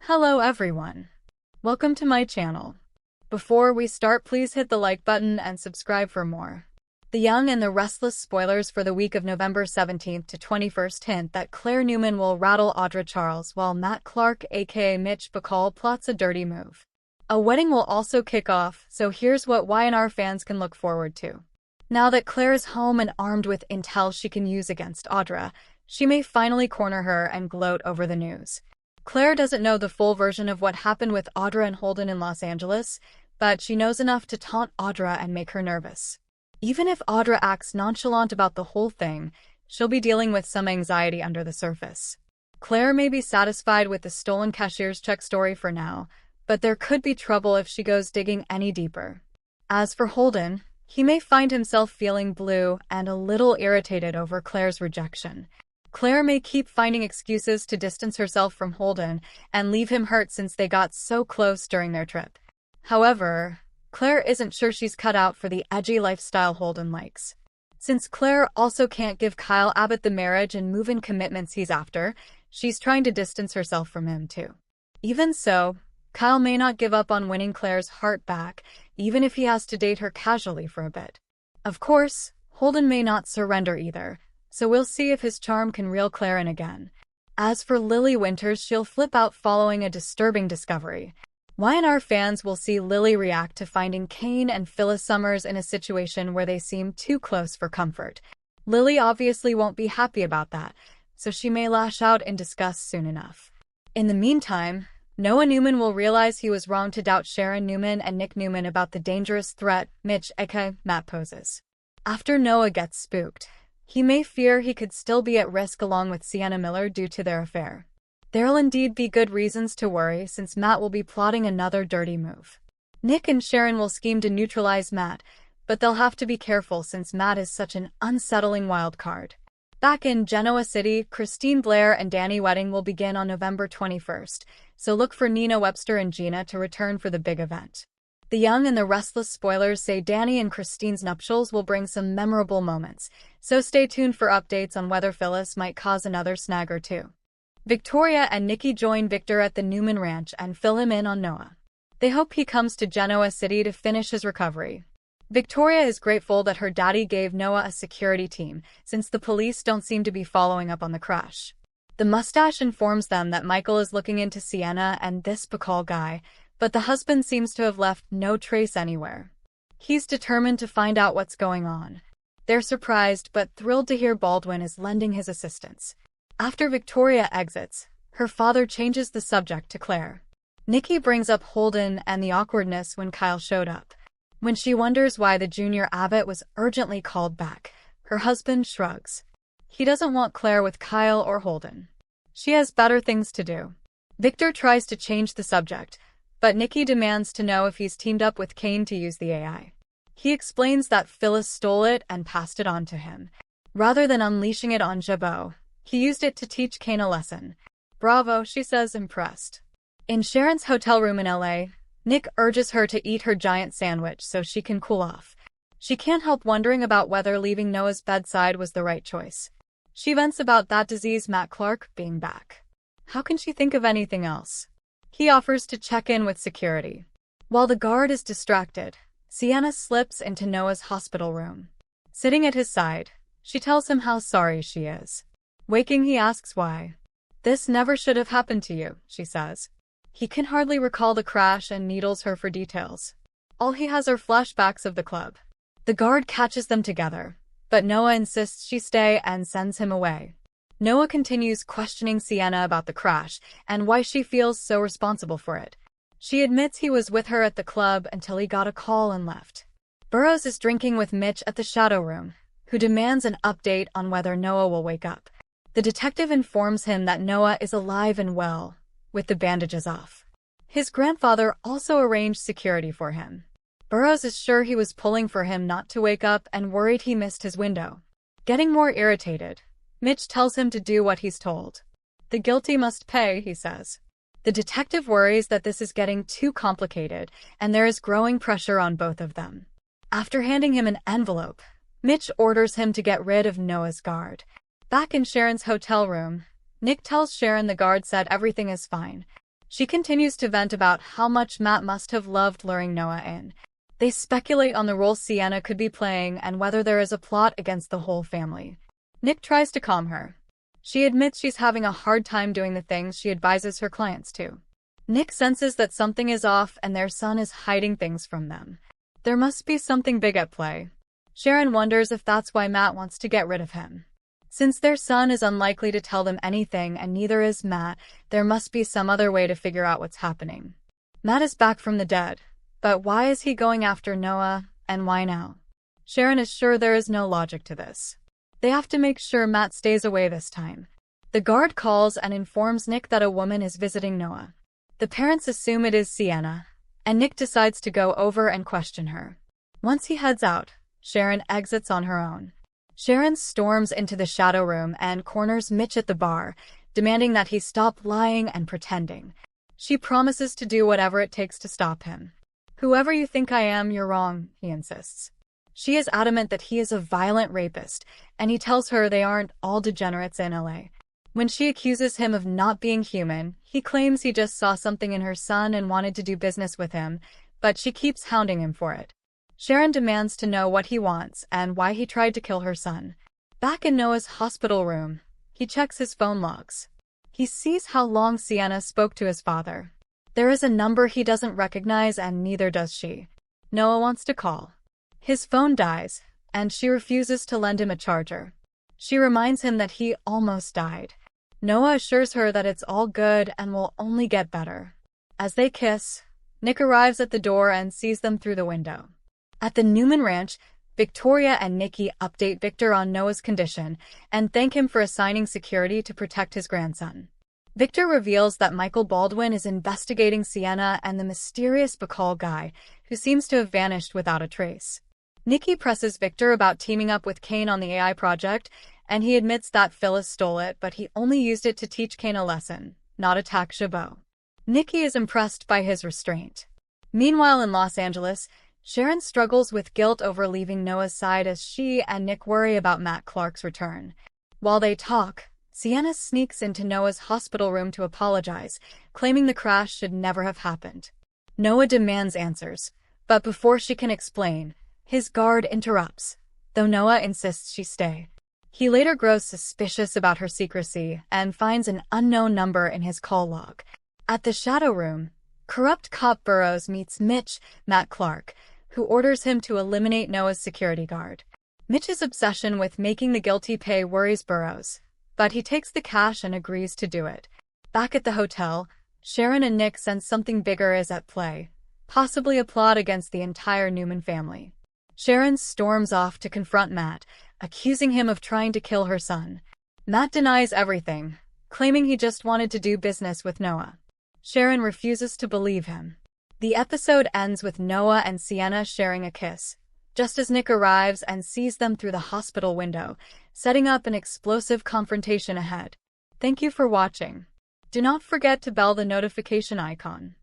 Hello everyone. Welcome to my channel. Before we start, please hit the like button and subscribe for more. The Young and the Restless spoilers for the week of November 17th to 21st hint that Claire Newman will rattle Audra Charles while Matt Clark aka Mitch Bacall plots a dirty move. A wedding will also kick off, so here's what Y&R fans can look forward to. Now that Claire is home and armed with intel she can use against Audra, she may finally corner her and gloat over the news. Claire doesn't know the full version of what happened with Audra and Holden in Los Angeles, but she knows enough to taunt Audra and make her nervous. Even if Audra acts nonchalant about the whole thing, she'll be dealing with some anxiety under the surface. Claire may be satisfied with the stolen cashier's check story for now, but there could be trouble if she goes digging any deeper. As for Holden, he may find himself feeling blue and a little irritated over Claire's rejection. Claire may keep finding excuses to distance herself from Holden and leave him hurt since they got so close during their trip. However, Claire isn't sure she's cut out for the edgy lifestyle Holden likes. Since Claire also can't give Kyle Abbott the marriage and move-in commitments he's after, she's trying to distance herself from him too. Even so, Kyle may not give up on winning Claire's heart back, even if he has to date her casually for a bit. Of course, Holden may not surrender either, so we'll see if his charm can reel Claire in again. As for Lily Winters, she'll flip out following a disturbing discovery. Y&R fans will see Lily react to finding Kane and Phyllis Summers in a situation where they seem too close for comfort. Lily obviously won't be happy about that, so she may lash out in disgust soon enough. In the meantime, Noah Newman will realize he was wrong to doubt Sharon Newman and Nick Newman about the dangerous threat Mitch aka Matt poses. After Noah gets spooked, he may fear he could still be at risk along with Sienna Miller due to their affair. There'll indeed be good reasons to worry since Matt will be plotting another dirty move. Nick and Sharon will scheme to neutralize Matt, but they'll have to be careful since Matt is such an unsettling wild card. Back in Genoa City, Christine Blair and Danny wedding will begin on November 21st, so look for Nina Webster and Gina to return for the big event. The Young and the Restless spoilers say Danny and Christine's nuptials will bring some memorable moments, so stay tuned for updates on whether Phyllis might cause another snag or two. Victoria and Nikki join Victor at the Newman ranch and fill him in on Noah. They hope he comes to Genoa City to finish his recovery. Victoria is grateful that her daddy gave Noah a security team, since the police don't seem to be following up on the crash. The Mustache informs them that Michael is looking into Sienna and this Bacall guy, but the husband seems to have left no trace anywhere. He's determined to find out what's going on. They're surprised but thrilled to hear Baldwin is lending his assistance. After Victoria exits, her father changes the subject to Claire. Nikki brings up Holden and the awkwardness when Kyle showed up. When she wonders why the junior Abbott was urgently called back, her husband shrugs. He doesn't want Claire with Kyle or Holden. She has better things to do. Victor tries to change the subject, but Nikki demands to know if he's teamed up with Kane to use the AI. He explains that Phyllis stole it and passed it on to him. Rather than unleashing it on Jabot, he used it to teach Kane a lesson. Bravo, she says, impressed. In Sharon's hotel room in LA, Nick urges her to eat her giant sandwich so she can cool off. She can't help wondering about whether leaving Noah's bedside was the right choice. She vents about that disease Matt Clark being back. How can she think of anything else? He offers to check in with security. While the guard is distracted, Sienna slips into Noah's hospital room. Sitting at his side, she tells him how sorry she is. Waking, he asks why. This never should have happened to you, she says. He can hardly recall the crash and needles her for details. All he has are flashbacks of the club. The guard catches them together, but Noah insists she stay and sends him away. Noah continues questioning Sienna about the crash and why she feels so responsible for it. She admits he was with her at the club until he got a call and left. Burroughs is drinking with Mitch at the Shadow Room, who demands an update on whether Noah will wake up. The detective informs him that Noah is alive and well, with the bandages off. His grandfather also arranged security for him. Burroughs is sure he was pulling for him not to wake up and worried he missed his window. Getting more irritated, Mitch tells him to do what he's told. The guilty must pay, he says. The detective worries that this is getting too complicated, and there is growing pressure on both of them. After handing him an envelope, Mitch orders him to get rid of Noah's guard. Back in Sharon's hotel room, Nick tells Sharon the guard said everything is fine. She continues to vent about how much Matt must have loved luring Noah in. They speculate on the role Sienna could be playing and whether there is a plot against the whole family. Nick tries to calm her. She admits she's having a hard time doing the things she advises her clients to. Nick senses that something is off and their son is hiding things from them. There must be something big at play. Sharon wonders if that's why Matt wants to get rid of him. Since their son is unlikely to tell them anything and neither is Matt, there must be some other way to figure out what's happening. Matt is back from the dead. But why is he going after Noah, and why now? Sharon is sure there is no logic to this. They have to make sure Matt stays away this time. The guard calls and informs Nick that a woman is visiting Noah. The parents assume it is Sienna, and Nick decides to go over and question her. Once he heads out, Sharon exits on her own. Sharon storms into the shadow room and corners Mitch at the bar, demanding that he stop lying and pretending. She promises to do whatever it takes to stop him. "Whoever you think I am, you're wrong," he insists. She is adamant that he is a violent rapist, and he tells her they aren't all degenerates in LA. When she accuses him of not being human, he claims he just saw something in her son and wanted to do business with him, but she keeps hounding him for it. Sharon demands to know what he wants and why he tried to kill her son. Back in Noah's hospital room, he checks his phone logs. He sees how long Sienna spoke to his father. There is a number he doesn't recognize and neither does she. Noah wants to call. His phone dies, and she refuses to lend him a charger. She reminds him that he almost died. Noah assures her that it's all good and will only get better. As they kiss, Nick arrives at the door and sees them through the window. At the Newman ranch, Victoria and Nikki update Victor on Noah's condition and thank him for assigning security to protect his grandson. Victor reveals that Michael Baldwin is investigating Sienna and the mysterious Bacall guy, who seems to have vanished without a trace. Nikki presses Victor about teaming up with Kane on the AI project, and he admits that Phyllis stole it, but he only used it to teach Kane a lesson, not attack Chabot. Nikki is impressed by his restraint. Meanwhile in Los Angeles, Sharon struggles with guilt over leaving Noah's side as she and Nick worry about Matt Clark's return. While they talk, Sienna sneaks into Noah's hospital room to apologize, claiming the crash should never have happened. Noah demands answers, but before she can explain, his guard interrupts, though Noah insists she stay. He later grows suspicious about her secrecy and finds an unknown number in his call log. At the shadow room, corrupt cop Burroughs meets Mitch, Matt Clark, who orders him to eliminate Noah's security guard. Mitch's obsession with making the guilty pay worries Burroughs, but he takes the cash and agrees to do it. Back at the hotel, Sharon and Nick sense something bigger is at play, possibly a plot against the entire Newman family. Sharon storms off to confront Matt, accusing him of trying to kill her son. Matt denies everything, claiming he just wanted to do business with Noah. Sharon refuses to believe him. The episode ends with Noah and Sienna sharing a kiss, just as Nick arrives and sees them through the hospital window, setting up an explosive confrontation ahead. Thank you for watching. Do not forget to bell the notification icon.